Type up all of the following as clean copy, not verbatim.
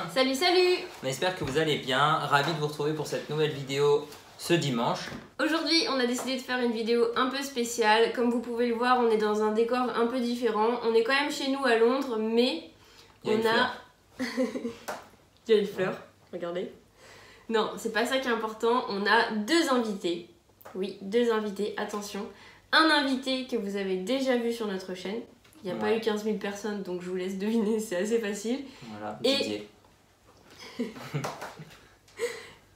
copains. Salut, salut. On espère que vous allez bien. Ravi de vous retrouver pour cette nouvelle vidéo ce dimanche. Aujourd'hui, on a décidé de faire une vidéo un peu spéciale. Comme vous pouvez le voir, on est dans un décor un peu différent. On est quand même chez nous à Londres, mais Il y a une fleur. Il y a une fleur, regardez. Non, c'est pas ça qui est important. On a deux invités. Oui, deux invités, attention. Un invité que vous avez déjà vu sur notre chaîne. Il n'y a pas eu 15 000 personnes, donc je vous laisse deviner, c'est assez facile. Voilà, Didier.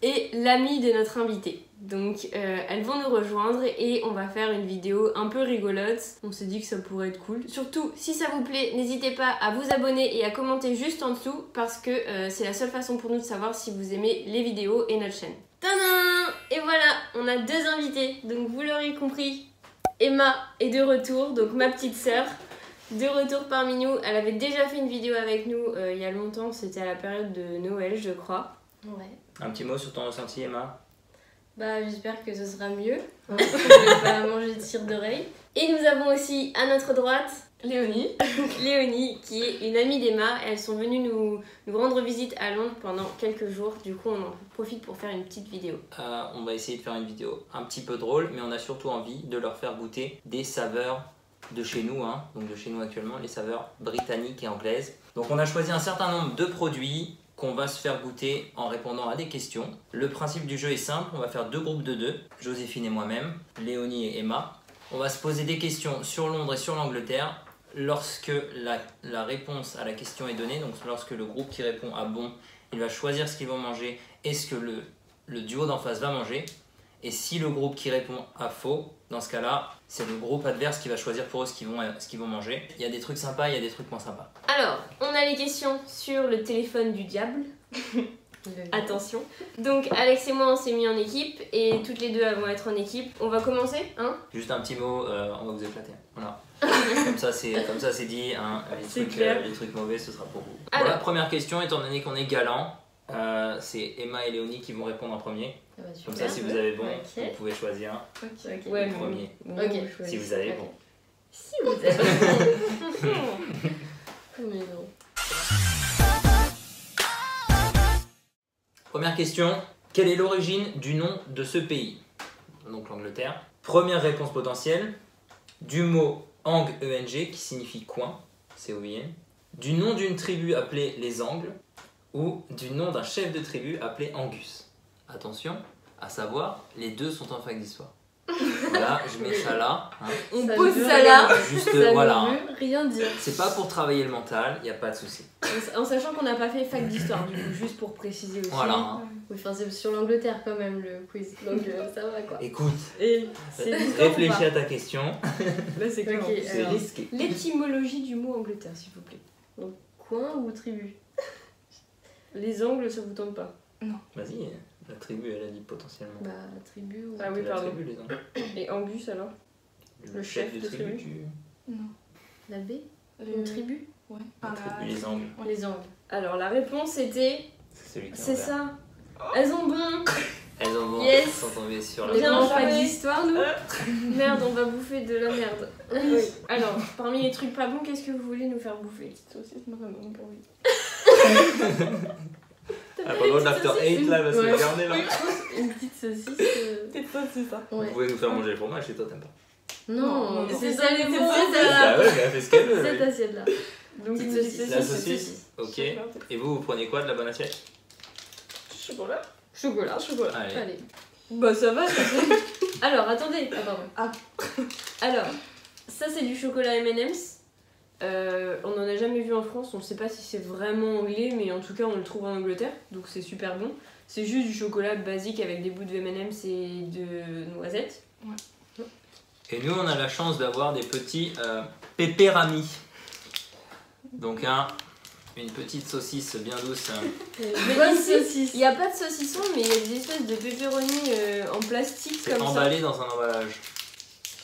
Et l'ami de notre invité. Donc elles vont nous rejoindre et on va faire une vidéo un peu rigolote. On s'est dit que ça pourrait être cool. Surtout, si ça vous plaît, n'hésitez pas à vous abonner et à commenter juste en dessous parce que c'est la seule façon pour nous de savoir si vous aimez les vidéos et notre chaîne. Tadam! Et voilà, on a deux invités. Donc vous l'aurez compris, Emma est de retour, donc ma petite sœur. De retour parmi nous. Elle avait déjà fait une vidéo avec nous il y a longtemps, c'était à la période de Noël, je crois. Ouais. Un petit mot sur ton ressenti, Emma? Bah j'espère que ce sera mieux. Hein, je vais pas manger de cire d'oreille. Et nous avons aussi à notre droite Léonie. Léonie, qui est une amie d'Emma. Elles sont venues nous rendre visite à Londres pendant quelques jours. Du coup, on en profite pour faire une petite vidéo. On va essayer de faire une vidéo un petit peu drôle, mais on a surtout envie de leur faire goûter des saveurs de chez nous, hein. Donc de chez nous actuellement, les saveurs britanniques et anglaises. Donc on a choisi un certain nombre de produits qu'on va se faire goûter en répondant à des questions. Le principe du jeu est simple, on va faire deux groupes de deux, Joséphine et moi-même, Léonie et Emma. On va se poser des questions sur Londres et sur l'Angleterre. Lorsque la réponse à la question est donnée, donc lorsque le groupe qui répond à bon, il va choisir ce qu'ils vont manger et ce que le duo d'en face va manger. Et si le groupe qui répond à faux, dans ce cas-là, c'est le groupe adverse qui va choisir pour eux ce qu'ils vont manger. Il y a des trucs sympas, il y a des trucs moins sympas. Alors, on a les questions sur le téléphone du diable. Attention. Donc, Alex et moi, on s'est mis en équipe et toutes les deux elles vont être en équipe. On va commencer, hein? Juste un petit mot, on va vous éclater. Voilà. Comme ça, c'est dit. Hein, les trucs mauvais, ce sera pour vous. Alors, voilà, première question, étant donné qu'on est galant, c'est Emma et Léonie qui vont répondre en premier. Ah bah, Comme ça, si vous avez bon, Ok. vous pouvez choisir ouais, le premier. Ok. Si vous avez bon. Si vous avez. Mais non. Première question, quelle est l'origine du nom de ce pays? Donc l'Angleterre. Première réponse potentielle, du mot Ang, E-N-G, qui signifie coin, C-O-I-N, du nom d'une tribu appelée les Angles, ou du nom d'un chef de tribu appelé Angus. Attention, à savoir, les deux sont en fac d'histoire. Voilà, je mets ça là. Hein. on Ça pose veut ça là. Juste, Ça voilà. ne Hein. veut rien dire. C'est pas pour travailler le mental, il n'y a pas de souci. En sachant qu'on n'a pas fait fac d'histoire, du coup, juste pour préciser aussi. Voilà. Hein. Oui, enfin c'est sur l'Angleterre quand même le quiz. Donc ça va quoi. Écoute, Et c'est l'histoire ou réfléchis pas? à ta question. Là, c'est clair. Ok, C'est alors, risqué. L'étymologie du mot Angleterre, s'il vous plaît. coin ou tribu? Les angles, ça vous tente pas? Vas-y, la tribu, elle a dit potentiellement. Bah tribu ou... Ah oui, La pardon. tribu, les Angles. Et Angus alors? Le chef de tribu. Non. La B? Une tribu? Ouais. La Enfin, tribu, les Angles. Les Angles. Alors la réponse était... C'est celui qui est C'est envers. ça. Elles ont bon. Elles ont Yes. sont tombées sur Les la Bien grands joué. facs d'histoire nous? Merde, on va bouffer de la merde. Oui. Alors, parmi les trucs pas bons, qu'est-ce que vous voulez nous faire bouffer? saucisse, moi ça me donne pas envie. Ah, pendant l'after 8 là, elle va se Ouais. garder là. Une petite saucisse. C'est ça, c'est ça. Vous Ouais. pouvez nous faire manger le fromage et toi t'aimes pas. Non, Non, c'est non. ça les C'est bons, ça, c'est Bah ça. ouais, mais elle fait ce qu'elle veut. Cette oui. assiette là. Donc Petite une saucisse. La saucisse. Ok. Et vous prenez quoi de la bonne assiette? Chocolat. Chocolat. Chocolat. Allez. Allez. Bah ça va, ça fait. Alors, attendez. Ah pardon. Alors, ça c'est du chocolat M&M's. On en a jamais vu en France, on ne sait pas si c'est vraiment anglais, mais en tout cas on le trouve en Angleterre, donc c'est super bon. C'est juste du chocolat basique avec des bouts de M&M's et de noisettes. Et nous on a la chance d'avoir des petits pépéramis. Donc une petite saucisse bien douce. Mais Bonne ici, saucisse. il n'y a pas de saucisson, mais il y a des espèces de pepperoni en plastique C'est comme emballé dans un emballage.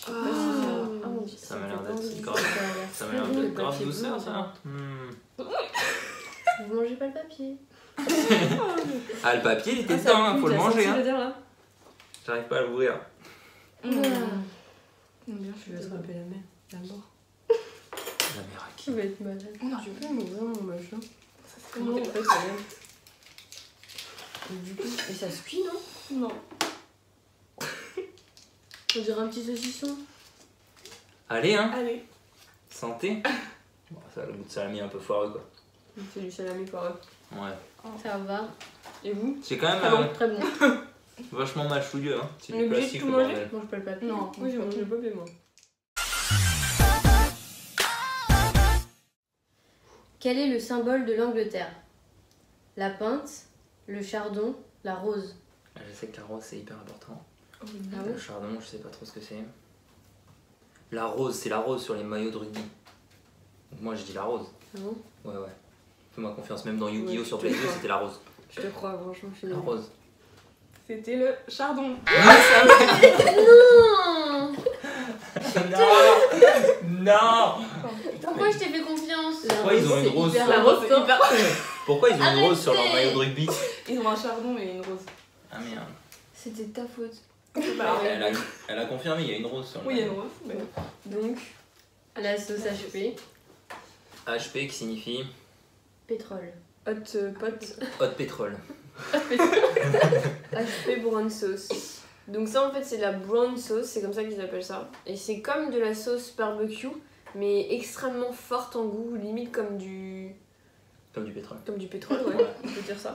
ça. Ah, mon Dieu, Ça m'a l'air fait d'être envie. grave. Ça m'a l'air Le d'être grave papier douceur blanc, ça. Vous mangez pas le papier. Ah le papier il était Ah, ça dedans, hein, pue, faut le t'as manger. senti Hein. l'odeur, là? J'arrive pas à l'ouvrir. Bien Je vais attraper la mer, la mort. La mère à qui? Tu vas être malade. On a Je peux m'ouvrir mon machin. Non. C'est pas quand même. Du coup, et ça se cuit, non? Non. On dirait un petit saucisson. Allez, hein. Allez. Santé. Bon, ça a le goût de salami un peu foireux, quoi. C'est du salami foireux. Ouais. Ça va. Et vous? C'est quand même Très bon, très bon. vachement mâchouilleux, hein. C'est On est du obligé de plastique, tout le manger? bordel. Je mange pas le papier. Non. Oui, j'ai mangé le papier, moi. Quel est le symbole de l'Angleterre? La pinte, le chardon, la rose. Je sais que la rose, c'est hyper important. Ah Le chardon, je sais pas trop ce que c'est. La rose, c'est la rose sur les maillots de rugby. Donc moi, je dis la rose. Ah bon? Ouais, ouais. Fais-moi confiance, même dans Yu-Gi-Oh! Ouais, Sur je te PS2, crois. c'était la rose. Je te crois, franchement, je suis La nulle. rose. C'était le chardon. Non. Non. Pourquoi je t'ai fait confiance? Pourquoi ils ont une rose sur La rose, c'est hyper. Pourquoi ils ont une rose sur leur Arrêtez. maillot de rugby? Ils ont un chardon et une rose. Ah merde. C'était ta faute. Bah, Elle a confirmé, il y a une rose sur le oui, il y a une maillot. rose. Mais... Donc, La sauce HP. HP qui signifie Pétrole. hot pot. hot pétrole. HP brown sauce. Donc ça en fait c'est de la brown sauce, c'est comme ça qu'ils appellent ça. Et c'est comme de la sauce barbecue, mais extrêmement forte en goût, limite comme du pétrole. pétrole, ouais, on peut dire ça.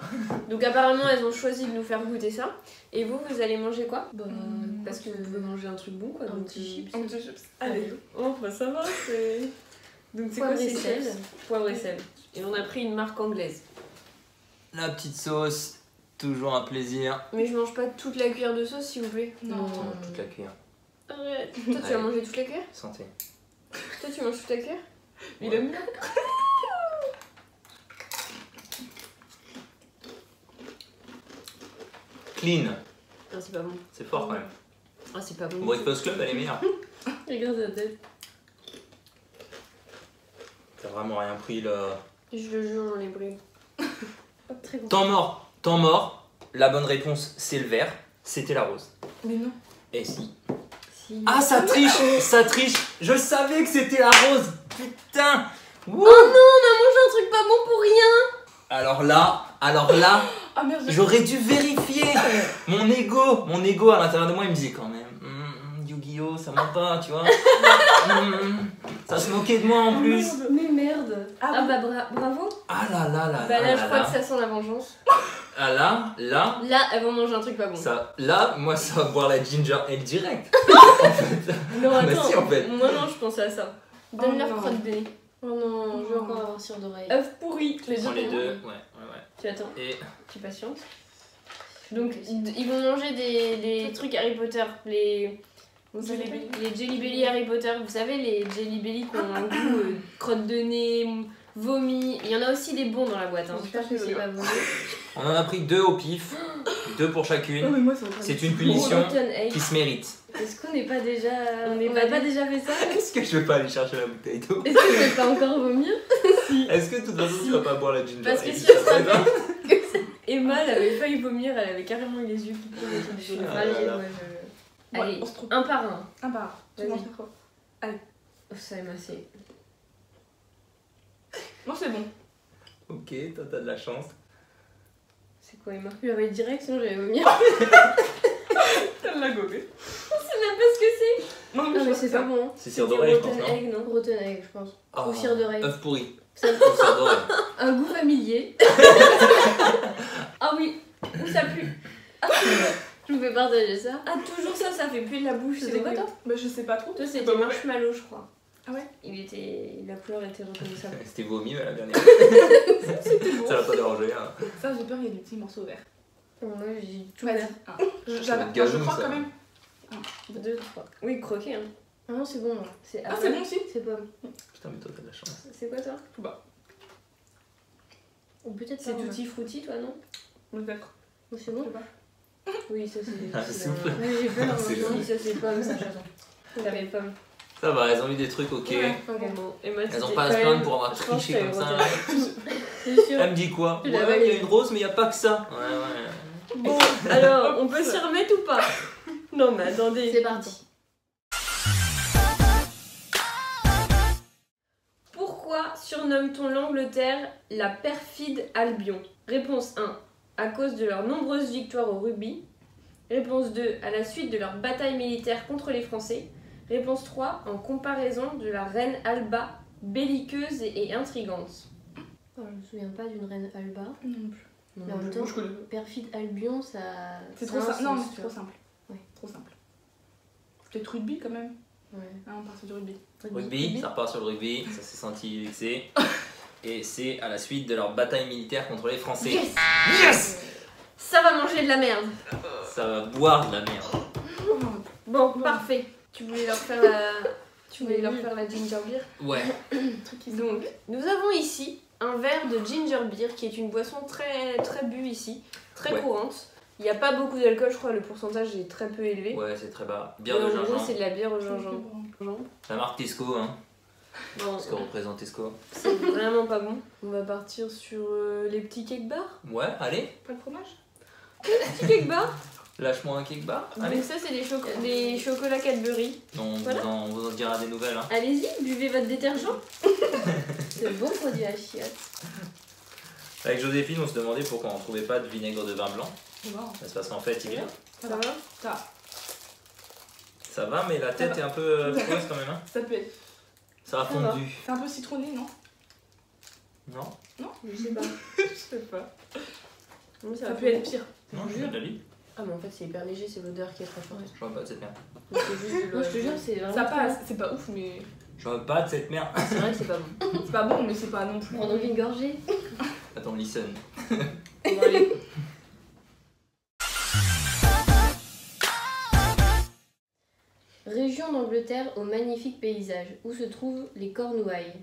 Donc apparemment elles ont choisi de nous faire goûter ça. Et vous allez manger quoi? Bah, Parce que vous pouvez manger un truc bon quoi. un donc, petit chips. Un petit chips. Allez. Oh bah ça va, c'est... Donc c'est quoi Poivre et ces sel. chips? Poivre et sel. Et on a pris une marque anglaise. La petite sauce, toujours un plaisir. Mais je mange pas toute la cuillère de sauce s'il vous plaît. Non. Toute la cuillère. Arrête. Toi tu vas Allez. manger toute la cuillère? Santé. Toi tu manges toute la cuillère? Il aime bien. Clean. Ah c'est pas bon. C'est fort quand même. Ah c'est pas bon. Breakfast Club, elle est meilleure. Regarde la tête. T'as vraiment rien pris là. Je le jure, on les brûle. Pas très bon. Temps mort. Temps mort. La bonne réponse, c'est le vert. C'était la rose. Mais non. Et si. Si. Ah, ça triche. Ça triche. Je savais que c'était la rose. Putain. Wouh. Oh non, on a mangé un truc pas bon pour rien. Alors là, Ah merde. j'aurais dû vérifier. Mon ego à l'intérieur de moi, il me disait quand même. Yu-Gi-Oh, ça ment pas, tu vois. Ça se moquait de moi en plus. Mais merde. Ah Ah, bon. bah bravo. Ah là là là Bah là là, là je crois là. que ça sent la vengeance. Ah là, Là, elles vont manger un truc pas bon. là, moi ça va boire la ginger ale direct. Non, Bah attends. si, en fait. Moi, non, je pensais à ça. Donne Oh leur non. crotte de nez. Oh non, je vais encore avoir cire d'oreille. Œuf pourri. Je prends les deux, ouais. Tu attends, Et tu patientes. Donc, ils vont manger des trucs Harry Potter. Les Jelly Belly. Jelly Belly Harry Potter. Vous savez, les Jelly Belly qui ont un goût crotte de nez, vomi. Il y en a aussi des bons dans la boîte. Hein. J'espère que c'est pas bon. on en a pris 2 au pif. 2 pour Oh, chacune. mais moi, c'est en train de- C'est une punition Rotten egg. qui se mérite. Est-ce qu'on n'est pas déjà. On n'est On pas n'a pas dit- déjà fait ça? Est-ce que je vais pas aller chercher la bouteille d'eau? Est-ce que je vais pas encore vomir? Est-ce que de toute façon tu vas pas boire la ginger Parce que ale, si ça on serait bien. Emma, elle avait failli vomir, elle avait carrément les yeux qui pleuraient. Ah Ah, là j'ai- là. ouais, Allez, Ouais, on se trouve. un par un. Ah bah. Tu Vas-y. manges trop. Oh, ça est massé. Non, c'est bon. Ok, toi t'as de la chance. C'est quoi, Emma? Je l'avais direct, sinon j'allais vomir. Elle l'a gobé. C'est même pas ce que c'est. Non, Ah, mais mais je c'est sais pas bon. C'est cire d'oreille, je pense, Rotten non? egg, non? Rotten egg, je pense. Ah, Ou cire d'oreille. œuf pourri. Ça- Ou cire d'oreille. Un goût familier. Ah oui, où ça pue? Je vous fais partager ça. Ah, toujours ça, ça fait puer de la bouche. C'était quoi, toi? Bah, je sais pas trop. Toi, C'est c'était pas mauvais. marshmallow, je crois. Ah ouais? La couleur était reconnaissable. C'était vomi à la dernière. Ça va pas déranger. Hein. Ça, j'ai peur, il y a des petits morceaux verts. Moi, j'ai tout Vas-y. vert. Ah. Ça J'avais. va être Je gazou, crois ça. quand même. 2, 3. Oui, croquer, hein. Ah non, c'est bon, moi. Ah, c'est bon aussi. C'est pas. Putain, mais toi t'as de la chance. C'est quoi, toi? Ou peut-être C'est pas. tutti frutti, toi, non? Peut-être. Ou c'est Je bon? sais pas. Oui, ça, c'est... Ah, c'est souffle. un- Ouais, j'ai peur. C'est maintenant. Oui, ça, c'est pomme, ça, j'attends. T'avais pomme. Ça va, elles ont eu des trucs ok. Ouais. Ok. Bon, Emma, Elles ont c'était pas à quand se plaindre même- pour avoir je pense triché que comme t'avais ça. roté. C'est sûr. Elle me dit quoi? Je Ouais, l'avais il y a eu. une rose, mais il y a pas que ça. Ouais, ouais. Bon, alors, on peut s'y remettre ou pas? Non, mais attendez. C'est parti. Pourquoi surnomme-t-on l'Angleterre la perfide Albion? Réponse 1. À cause de leurs nombreuses victoires au rugby. Réponse 2. À la suite de leur bataille militaire contre les Français. Réponse 3. En comparaison de la reine Alba, belliqueuse et intrigante. Oh, je me souviens pas d'une reine Alba. Non plus. Mais en même temps, perfide Albion, ça. C'est ça trop a un simple. Non, mais sens, c'est tu trop vois. simple. Ouais. Trop simple. Peut-être rugby quand même. Ouais. Ah, on part sur du rugby. Rugby, ça repart sur le rugby, ça s'est senti vexé. Et c'est à la suite de leur bataille militaire contre les Français. Yes. Yes. Ça va manger de la merde. Ça va boire de la merde. Bon, parfait. Tu voulais leur faire la... Tu voulais leur faire la ginger beer. Ouais. Donc, nous avons ici un verre de ginger beer qui est une boisson très, très bue ici, très Ouais. courante. Il n'y a pas beaucoup d'alcool, je crois, le pourcentage est très peu élevé. Ouais, c'est très bas. Bière Et de en gros, gingembre. c'est de la bière au gingembre. La marque Tesco, hein. Bon, Ce que représente Tesco. c'est vraiment pas bon. On va partir sur les petits cake bars. Ouais, allez, Pas de fromage? Petits cake bars. lâche-moi un cake bar. Allez. Donc ça, c'est des chocolats Cadbury. On, Voilà. on vous en dira des nouvelles. Hein. Allez-y, buvez votre détergent. C'est bon produit à chiottes. Avec Joséphine, on se demandait pourquoi on trouvait pas de vinaigre de vin blanc. Wow. C'est parce qu'en fait, il Ça va? ça va, mais la tête va. est un peu creuse quand même. Hein. Ça peut être. Ça a Ça va. fondu. C'est un peu citronné, non? Non. Je sais pas. Je sais pas. Oui, Ça peut être pire. Non, je viens de la vie. Ah, mais en fait, c'est hyper léger, c'est l'odeur qui est très forte. Je vois pas de cette merde. Donc, c'est juste de Non, je te l'eau. jure, c'est vraiment. Ça trop passe, bon. c'est pas ouf, mais. Je vois pas de cette merde. C'est vrai que c'est pas bon. C'est pas bon, mais c'est pas non plus. Prends donc une gorgée. Attends, listen. On va aller. Région d'Angleterre aux magnifiques paysages. Où se trouvent les Cornouailles?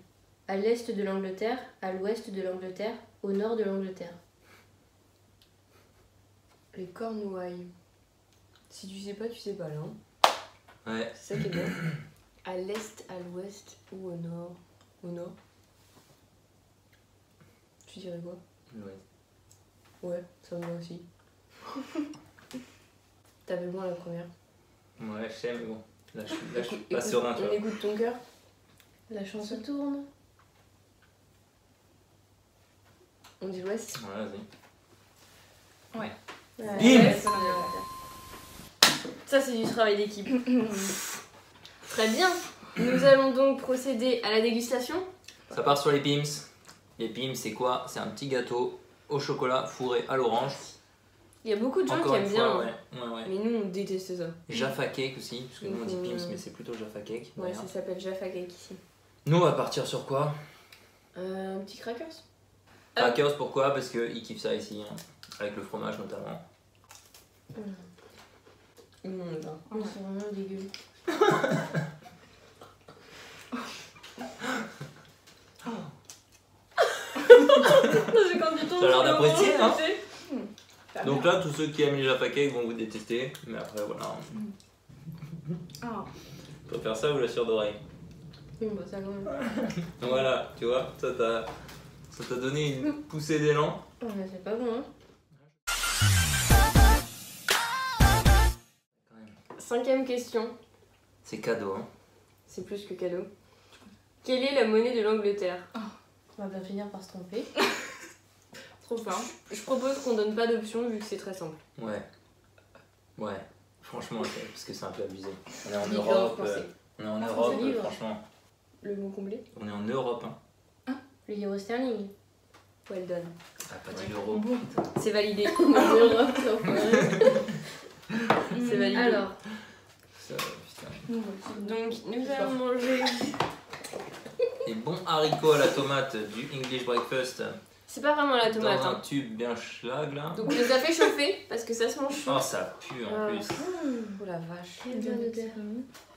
À l'est de l'Angleterre, à l'ouest de l'Angleterre, au nord de l'Angleterre. Les Cornouailles. Si tu sais pas, tu sais pas là. Hein. Ouais. C'est ça qui est bien. À l'est, à l'ouest ou au nord? Au nord. Tu dirais quoi? Ouais. Ouais, ça me va aussi. T'avais loin la première. Ouais, je sais, mais bon. Là, je suis pas Écoute, serein, tu on vois. écoute ton cœur. La chance se tourne. On dit l'ouest. Ouais, vas-y. Ouais. Bim. Ouais, ça c'est du travail d'équipe. Très bien. Nous allons donc procéder à la dégustation. Ça part sur les Pims. Les Pims, c'est quoi? C'est un petit gâteau au chocolat fourré à l'orange. Il y a beaucoup de gens Encore qui une aiment fois, bien. ouais. Ouais, ouais. Mais nous on déteste ça. Jaffa Cake aussi, parce que nous on dit Donc, Pims, mais c'est plutôt Jaffa Cake. Ouais, d'ailleurs. ça s'appelle Jaffa Cake ici. Nous, on va partir sur quoi? Un petit crackers. Crackers, pourquoi? Parce qu'ils kiffent ça ici, hein. Avec le fromage notamment. C'est vraiment dégueu. C'est quand tu tombes Ça a l'air sur le d'apprécier, moment, hein. tu sais. Donc là, tous ceux qui aiment les Jaffa Cake vont vous détester, mais après voilà. Ah. On peut faire ça ou la sure d'oreille. Oui, bah ça quand même. Voilà, tu vois, ça t'a donné une poussée d'élan. Oh, mais c'est pas bon, hein. Cinquième question. C'est cadeau, hein. C'est plus que cadeau. Quelle est la monnaie de l'Angleterre? On va bien finir par se tromper. Trop fort. Je propose qu'on donne pas d'option vu que c'est très simple. Ouais. Ouais. Franchement, parce que c'est un peu abusé. On est en Livre Europe. français. On est en Ah, Europe, français livre. franchement. Le mot complet? On est en Europe, hein. Le euro sterling. Well done. Ah, pas dit l'euro. Bon. C'est validé. L'Europe, l'enfoiré. C'est validé. Alors, Ça, putain. Donc nous allons manger. Et bon haricots à la tomate du English Breakfast. C'est pas vraiment la tomate. Dans un Hein. tube bien schlag là. Donc on les a fait chauffer parce que ça se mange chaud. Oh, ça pue en Ah. plus. Oh la vache. quel bien de terre.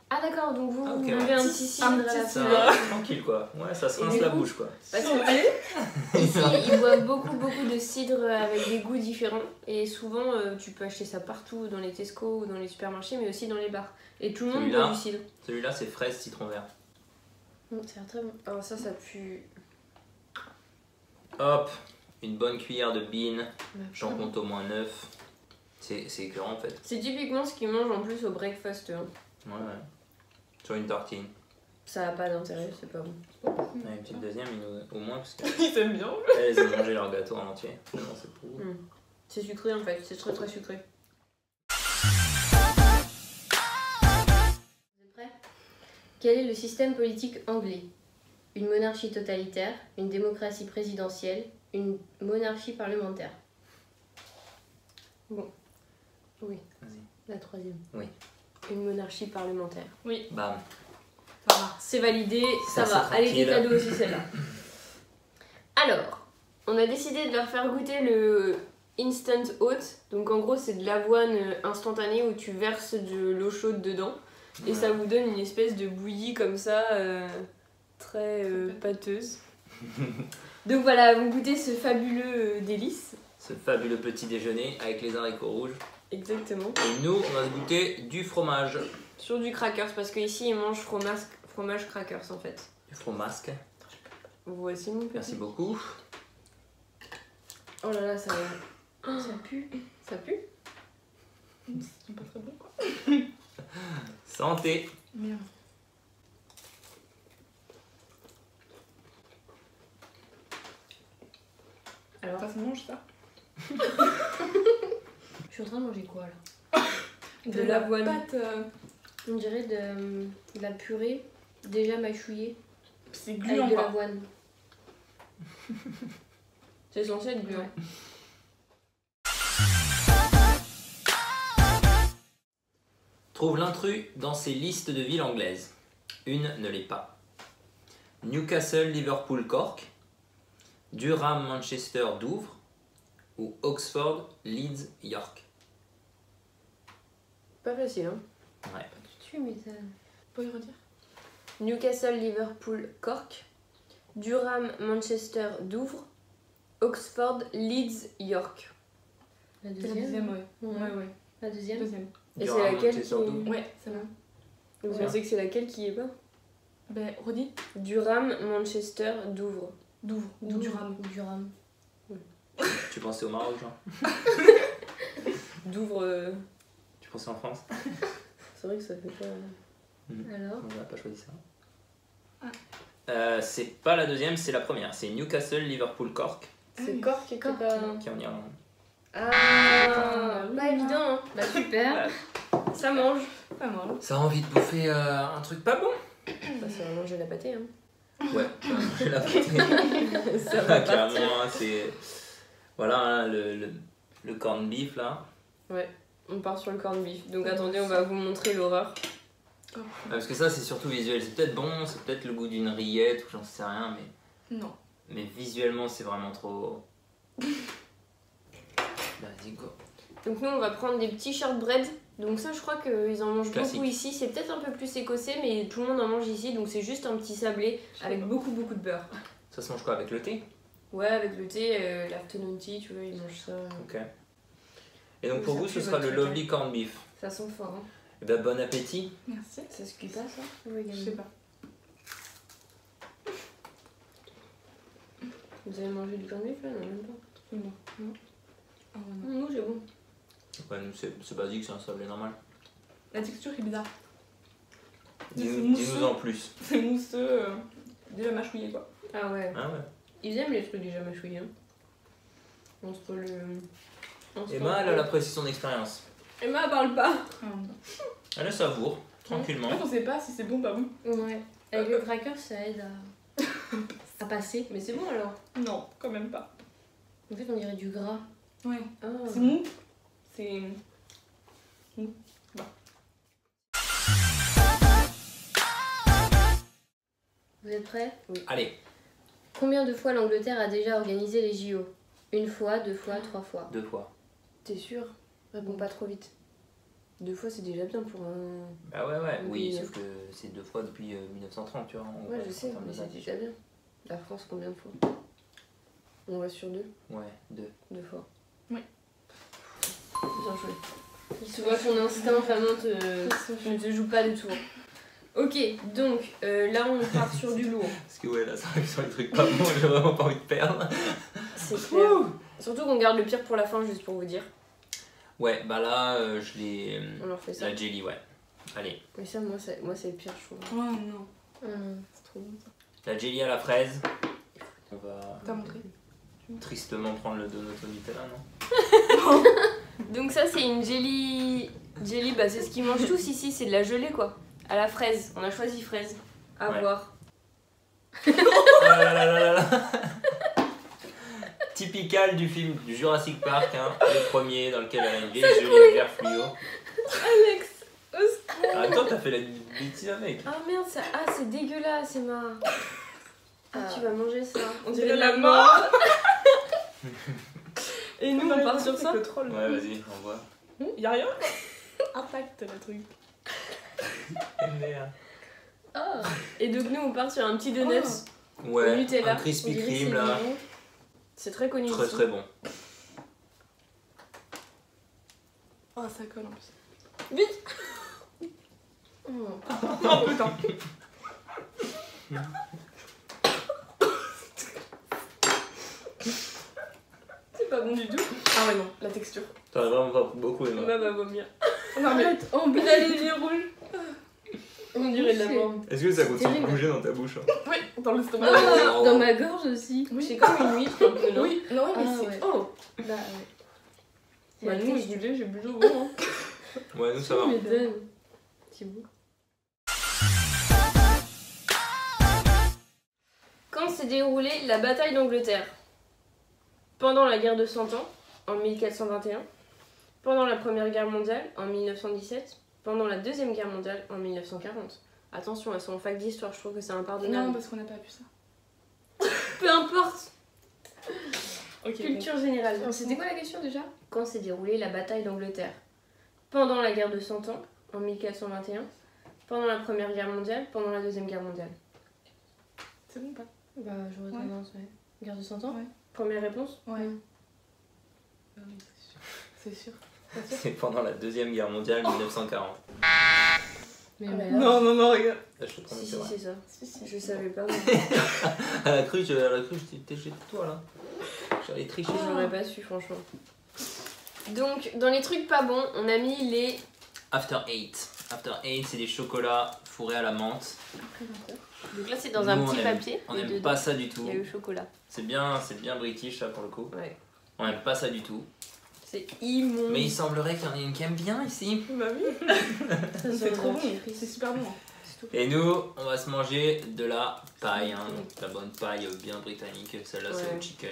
Ah d'accord, donc vous, Ah, ok, vous ouais. buvez un petit cidre à la Ça, fleur. tranquille quoi. Ouais, ça se Et rince du la coup- bouche quoi. Parce que ici, ils boivent beaucoup de cidre avec des goûts différents. Et souvent, tu peux acheter ça partout, dans les Tesco ou dans les supermarchés, mais aussi dans les bars. Et tout le monde Celui-là. boit du cidre. Celui-là, c'est fraise citron vert. Ça a l'air très bon. Alors ça pue. Hop, une bonne cuillère de bean. Bah, J'en compte au moins 9. C'est écœurant en fait. C'est typiquement ce qu'ils mangent en plus au breakfast. Hein. Ouais, ouais. Sur une tartine. Ça a pas d'intérêt, c'est pas bon. Ouais, une petite deuxième, au moins, parce Ils aiment bien. qu'elles ont mangé leur gâteau en entier. Finalement, c'est pour vous. C'est sucré en fait, c'est très très sucré. Vous êtes prêts? Quel est le système politique anglais? Une monarchie totalitaire, une démocratie présidentielle, une monarchie parlementaire? Oui, Vas-y. La troisième. une monarchie parlementaire. Oui, Bam. ça va. C'est validé, ça Ça, va. c'est Allez, des tranquille. cadeaux aussi celle-là. Alors, on a décidé de leur faire goûter le Instant Oat. Donc en gros, c'est de l'avoine instantanée où tu verses de l'eau chaude dedans. Et ça vous donne une espèce de bouillie comme ça, très pâteuse. Donc voilà, vous goûtez ce fabuleux délice. Ce fabuleux petit déjeuner avec les haricots rouges. Exactement. Et nous, on va se goûter du fromage. Sur du crackers, parce qu'ici ils mangent fromage crackers en fait. Du fromasque. Voici mon petit. Merci beaucoup. Oh là là, ça Ça pue. ça pue. C'est pas très bon quoi. Santé. Merde. Alors, Ça se mange ça? je suis en train de manger quoi là? De l'avoine. pâte. On dirait de la purée déjà mâchouillée C'est avec gluant de quoi. l'avoine. C'est censé être gluant. Ouais. Trouve l'intrus dans ces listes de villes anglaises. Une ne l'est pas. Newcastle, Liverpool, Cork. Durham, Manchester, Douvres. Ou Oxford, Leeds, York. Pas facile, hein. Ouais. Tu m'étonnes. Vous pouvez redire? Newcastle, Liverpool, Cork. Durham, Manchester, Douvres. Oxford, Leeds, York. La C'est la deuxième? deuxième, ouais. Ouais. Ouais, ouais. La deuxième? Deuxième. Et c'est Durham, laquelle qui Manchester, Douvres. Ouais, c'est là. Vous Ouais. pensez que c'est laquelle qui est pas? Ben, redis. Durham, Manchester, Douvres. Douvres. Douvres. Durham. Durham. Tu pensais au Maroc, Jean? Douvres, Tu pensais en France? c'est vrai que ça fait pas. Alors? On n'a pas choisi ça. Ah. C'est pas la deuxième, c'est la première. C'est Newcastle, Liverpool, Cork. C'est oui. Cork qui était Cork. pas. Qui est en Irlande. Ah, oui, pas évident, hein. Bah super. Ça mange. Pas mal. Ça a envie de bouffer un truc pas bon? Bah, ça va manger la pâtée, hein. Ouais, j'ai la pâté. Ça va Carrément, partir. hein, c'est. Voilà, hein, le corned beef là. Ouais, on part sur le corned beef. Donc attendez, on va vous montrer l'horreur. Ah, parce que ça, c'est surtout visuel. C'est peut-être bon, c'est peut-être le goût d'une rillette ou j'en sais rien, Non. mais visuellement, c'est vraiment trop. Vas-y, go. Donc nous, on va prendre des petits shortbread. Donc ça, je crois qu'ils en mangent Classique. beaucoup ici. C'est peut-être un peu plus écossais, mais tout le monde en mange ici. Donc c'est juste un petit sablé avec beaucoup beaucoup de beurre. Ça se mange quoi avec le thé? Ouais, avec le thé, l'afternoon tea, tu vois, ils mangent ça. Ok. Et donc Oui, pour ça vous, pue ce sera votre le truc, lovely corned beef. Ça sent fort, hein. Et ben bon appétit. Merci. Ça se cuit pas, ça? Oui, Je sais pas. Vous avez mangé du corned beef là? Non, même pas. Non. Non. Ah ouais, non. Nous, c'est bon. Ouais, nous, c'est basique, c'est un sablé normal. La texture est bizarre. Dis-nous en plus. C'est mousseux, déjà mâchouillé quoi. Ah ouais. Ah ouais. Ils aiment les trucs déjà mâchouillés, hein. Entre le... Emma, elle a apprécié son expérience. Emma parle pas. Ah, non. Elle la savoure, tranquillement. En fait, on sait pas si c'est bon ou pas bon. Ouais. Avec le cracker, ça aide à passer. Mais c'est bon alors. Non, quand même pas. En fait, on dirait du gras. Ouais. Ah. C'est mou. C'est. Vous êtes prêts? Allez, Combien de fois l'Angleterre a déjà organisé les JO? Une fois, deux fois, trois fois. 2 fois. T'es sûr? Réponds pas trop vite. 2 fois, c'est déjà bien pour un... Bah ouais, oui, Oui. sauf que c'est 2 fois depuis 1930, tu vois. Ouais, je sais, en termes mais de c'est date. déjà bien. La France, combien de fois? On va sur 2. Ouais, 2. 2 fois. Oui. Bien joué. Tu vois, ton instinct vraiment ne te joue pas du tout. Ok, donc là on part sur du lourd. Parce que ouais, là, ça arrive sur les trucs pas bons, j'ai vraiment pas envie de perdre. C'est clair. Surtout qu'on garde le pire pour la fin, juste pour vous dire. Ouais, bah là, je l'ai. On leur fait ça. La jelly, ouais. Allez. Mais ça, moi c'est le pire, je trouve. Oh non. Hum. C'est trop bon ça. La jelly à la fraise. On va T'as montré. tristement prendre le donut au Nutella, non? Donc ça c'est une jelly... Jelly, bah c'est ce qu'ils mangent tous ici, c'est de la gelée quoi. À la fraise, on a choisi fraise. À Ouais. voir. Ah là là là là là. Typical du film du Jurassic Park, hein, le premier dans lequel elle a une vieille gelée vert fluo. Alex, au secours. Ah, toi t'as fait la bêtise avec. Ah merde, ça... ah c'est dégueulasse Emma. Ah, tu vas manger ça. On dirait la mort. Et nous on part sur ça. Le troll. Ouais, vas-y, on voit. Y'a rien. Impact le truc. Ah, Et donc nous on part sur un petit donut. Ouais, Au Nutella. un Krispy on dirait que Kreme c'est là. mignon. C'est très connu Très ici. très bon. Oh, ça colle en plus. Oh. Oh putain. C'est pas bon du tout. Ah ouais, non, la texture. T'en as vraiment pas beaucoup, Emma. Emma va vomir. Non, mais Arrête, on Il a les yeux rouges. On dirait de la C'est- mort. Est-ce que ça C'est continue de terrible. bouger dans ta bouche? Hein? oui, dans l'estomac. Ah, dans ma gorge aussi. C'est comme une huître un peu, non? Oui, non, mais Ah, c'est. ouais. Oh, Bah ouais. C'est Bah la nous, texture. du lait, j'ai plutôt bon. Hein. Ouais, nous ça va. Tu m'étonnes. C'est beau. Quand s'est déroulée la bataille d'Angleterre? Pendant la guerre de 100 ans, en 1421. Pendant la Première Guerre mondiale, en 1917. Pendant la Deuxième Guerre mondiale, en 1940. Attention, elles sont en fac d'histoire, je trouve que c'est impardonnable. non, parce qu'on n'a pas vu ça. Peu importe. Ok. Culture générale. C'était quoi la question déjà? Quand s'est déroulée la bataille d'Angleterre? Pendant la guerre de 100 ans, en 1421. Pendant la Première Guerre mondiale, pendant la Deuxième Guerre mondiale. C'est bon ou pas? Bah j'aurais Ouais. tendance, ouais. Guerre de 100 ans? Ouais. Première réponse? Ouais. Mm. C'est sûr. C'est pendant la Deuxième Guerre mondiale, 1940. Mais Ah, là, Non, non, non, regarde. Là, je te promets, Si, c'est si, vrai. c'est ça. Si, si. Je savais pas. À la cruche, t'es chez toi là. J'allais tricher. J'aurais pas su, franchement. Donc, dans les trucs pas bons, on a mis les. After Eight. After Eight, c'est des chocolats fourrés à la menthe. après 20 heures. Donc là, c'est dans Nous, un on petit aime- papier. On et n'aime dedans, pas ça du tout. il y a le chocolat. C'est bien british ça pour le coup. Ouais. On n'aime pas ça du tout. C'est immonde. Mais il semblerait qu'il y en ait une qui aime bien ici. Bah oui. Ça C'est sent trop le bon. dentifrice. C'est super bon. hein. Et nous, on va se manger de la paille. Hein, donc la bonne paille bien britannique. Celle-là, c'est Ouais. au chicken.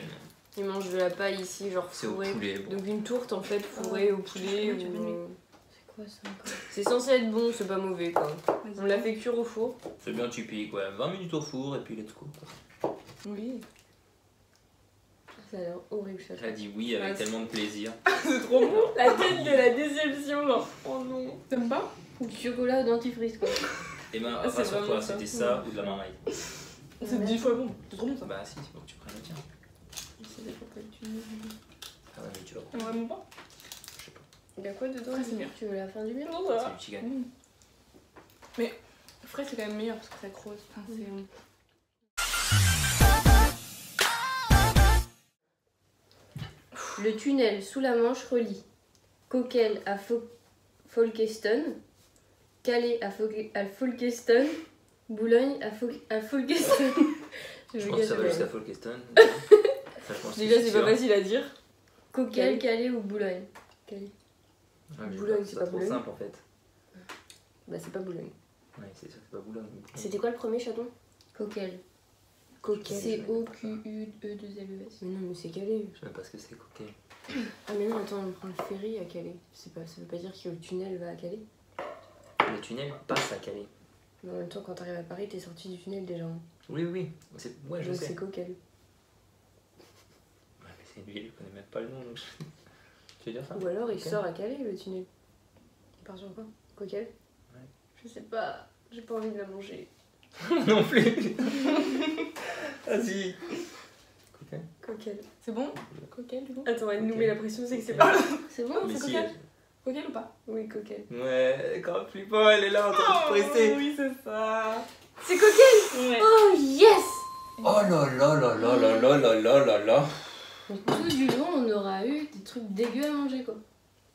Ils mangent de la paille ici, genre C'est au fourrée. poulet. Bon. Donc une tourte en fait fourrée au poulet. tu ou- veux C'est quoi ça encore? C'est censé être bon, c'est pas mauvais quoi. Vas-y. On l'a fait cuire au four. C'est bien typique, ouais. 20 minutes au four et puis let's go. quoi. Oui. Ça a l'air horrible ça. Elle a dit oui avec Ouais, tellement de plaisir. C'est trop bon. La tête de la déception, genre. Oh non. T'aimes pas? Du chocolat au dentifrice quoi. Emma, Ah, c'est rassure-toi, vraiment ça. c'était ça ou de la marmaille? C'est 10 fois bon. C'est trop bon ça. Bah si, c'est pour que tu prennes le tien. Ça dépend pas du. Ah ouais, mais tu vas T'aimes vraiment pas? je sais pas. Il y a quoi dedans? Après, c'est mieux. Tu veux la fin du mien? Non, C'est ça du chicken. va. Mais frais, c'est quand même meilleur parce que ça croise. Enfin, c'est. Le tunnel sous la Manche relie Coquel à Folkestone, Calais à Folkestone, Boulogne à Folkestone. Je pense que ça va jusqu'à Folkestone. Ça, je pense que Déjà, c'est sûr. pas facile à dire. Coquel, Calais ou Boulogne? Calais. Ouais, mais Boulogne, c'est pas trop Boulogne. simple en fait. Bah, c'est pas Boulogne. Ouais, c'est sûr, c'est pas Boulogne. C'était quoi le premier chaton? Coquel. Coquel. C'est O-Q-U-E-2-L-E-S. Mais non, mais c'est Calais. Je sais même pas ce que c'est, coquet. Ah, mais non, attends, on prend le ferry à Calais. Ça veut pas dire que le tunnel va à Calais. Le tunnel passe à Calais. Mais en même temps, quand t'arrives à Paris, t'es sorti du tunnel déjà. hein. Oui, oui. Ouais, je Donc sais. c'est Coquel. Ouais, mais c'est une ville, je connais même pas le nom. Donc... Tu veux dire ça? Ou alors il Ok. sort à Calais le tunnel. On part sur quoi? Coquel? Ouais. Je sais pas, j'ai pas envie de la manger. Non plus. Vas-y. Coquet. Coquel. C'est bon? Coquel du coup? Attends, elle nous Ok. met la pression, c'est que c'est Ok. pas. C'est bon? Mais c'est si, coquet. Coquel ou pas? Oui, Coquel. Ouais, quand plus pas, elle est là en train de se presser. Oui, c'est ça. C'est Coquel! Ouais. Oh yes! Oh là là là là là là là là là là. Donc, tout du long, on aura eu des trucs dégueux à manger quoi.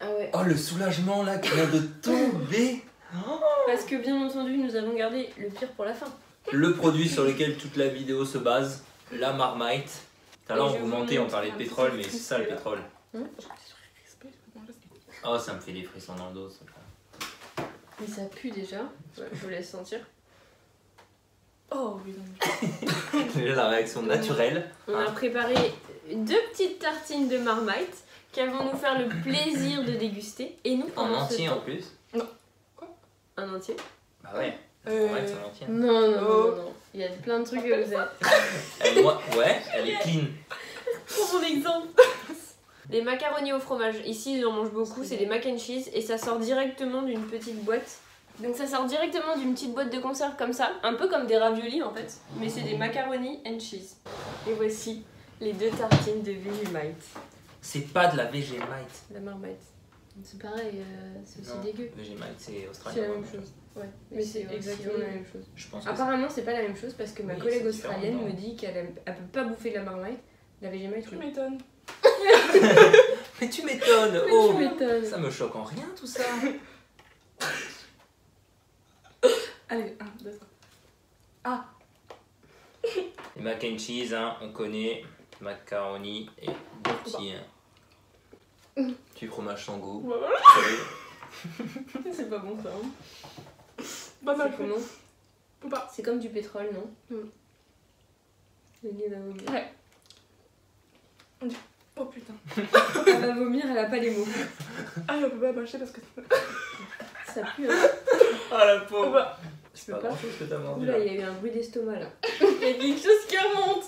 Ah ouais. Oh le soulagement là qui vient de tomber. Parce que bien entendu, nous avons gardé le pire pour la fin. le produit sur lequel toute la vidéo se base, la Marmite. Tout à l'heure, Et je vous vous mentez, on montre parlait un de petit pétrole, peu mais de c'est ça le crispé, là. pétrole. Oh, ça me fait des frissons dans le dos. Ça. Mais ça pue déjà. Ouais, je vous laisse sentir. Oh oui, non. Déjà la réaction naturelle. On a préparé 2 petites tartines de Marmite qu'elles vont nous faire le plaisir de déguster. Et nous, En pendant ce entier en temps, plus. un entier. Bah ouais. Marmite, c'est en entier. Non, non, Oh. non, non. Il y a plein de trucs que vous avez. Ouais, elle est clean. Pour mon exemple. Les macaronis au fromage. Ici, j'en mange beaucoup. C'est des mac and cheese et ça sort directement d'une petite boîte. Donc ça sort directement d'une petite boîte de conserve comme ça, un peu comme des raviolis en fait, mais c'est des macaronis and cheese. Et voici les 2 tartines de Vegemite. C'est pas de la Vegemite. La Marmite. C'est pareil, c'est aussi Non, dégueu. Vegemite, c'est C'est australien. la même chose. Ouais, Mais c'est aussi exactement la même chose. Je pense que Apparemment, c'est pas la même chose parce que ma Oui, collègue c'est différent, australienne non. me dit qu'elle peut pas bouffer de la Marmite. La Vegemite, Tu oui. m'étonnes. Mais tu m'étonnes. Tu Oh, m'étonnes. ça me choque en rien tout ça. Allez, 1, 2, 3. Les mac and cheese, hein, on connaît. Macaroni et des petits. Petit fromage sans goût. Voilà. Vous savez. C'est pas bon ça. Hein. Pas mal. C'est comment Ou pas. C'est comme du pétrole, non Denis va vomir. Ouais. Oh putain. Elle va vomir, elle a pas les mots. Ah, on peut pas mâcher parce que. Ça pue, hein. Ah la Oh pauvre. bah. C'est pas grand chose que t'as mangé. Oula, Là. il y a eu un bruit d'estomac là. Il y a quelque chose qui remonte.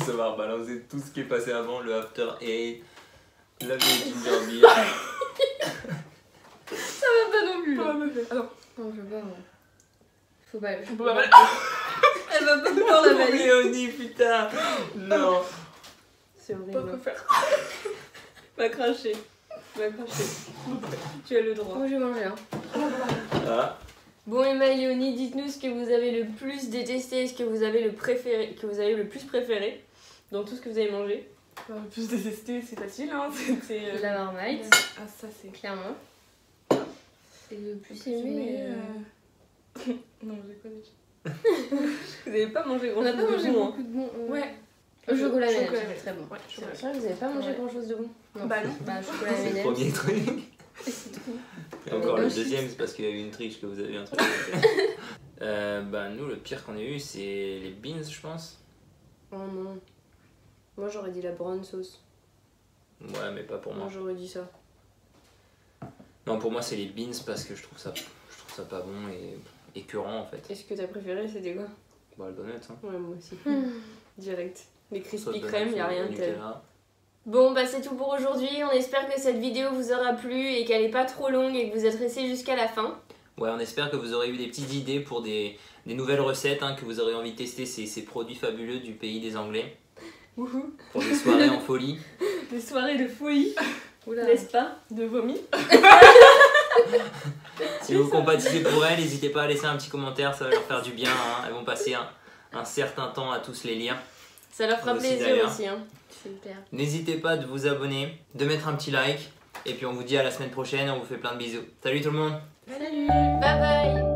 Ça va rebalancer tout ce qui est passé avant, le after eight, la vieille ginger beer. Ça va pas non plus. Oh, Là. bah, attends. Non, je veux pas. Moi. Faut pas. On peut pas mal. Elle va pas pouvoir la valider. Léonie, putain. Non. C'est Pas horrible. quoi faire. Va cracher. Va cracher. Tu as le droit. Moi, je vais manger, hein. Ah. Bon, Emma et Léonie, dites-nous ce que vous avez le plus détesté et ce que vous avez le préféré, que vous avez le plus préféré dans tout ce que vous avez mangé. Bah, plus détester, c'est facile, hein. C'est. La Marmite, Ah, ça c'est. clairement. Et le plus Mais, aimé. Non, j'ai pas dit. Vous avez pas mangé grand On n'a chose pas de mangé bon, hein. beaucoup de bon. Ouais. Le chocolat M&M's, Chocolat c'est très bon. Ouais, C'est chocolat. vrai que vous avez pas mangé Ouais. grand chose de bon. Non. Bah non. Bah, chocolat C'est le M&M's. premier truc. C'est tout. Et encore le Ensuite. deuxième, c'est parce qu'il y a eu une triche que vous avez eu un truc. Bah nous, le pire qu'on ait eu, c'est les beans, je pense. Oh non. Moi j'aurais dit la brown sauce. Ouais, mais pas pour moi. Moi j'aurais dit ça. Non, pour moi, c'est les beans parce que je trouve ça pas bon et écœurant en fait. Et ce que t'as préféré c'était quoi? Bah, le donut, hein. Ouais, moi aussi. Direct. Les Sauce crispy donut crème, y a au rien de tel. Nutella. Bon bah c'est tout pour aujourd'hui, on espère que cette vidéo vous aura plu et qu'elle est pas trop longue et que vous êtes restés jusqu'à la fin. Ouais, on espère que vous aurez eu des petites idées pour des nouvelles recettes, hein, que vous aurez envie de tester ces produits fabuleux du pays des Anglais. Wouhou. Pour des soirées en folie. Des soirées de folie, Oula. n'est-ce pas? De vomi. Si vous compatissez pour elles, n'hésitez pas à laisser un petit commentaire, ça va leur faire du bien. Hein. Elles vont passer un certain temps à tous les lire. Ça leur fera Aussi, plaisir d'ailleurs. aussi. Hein. Super. N'hésitez pas de vous abonner, de mettre un petit like. Et puis on vous dit à la semaine prochaine, on vous fait plein de bisous. Salut tout le monde! Salut. Bye bye!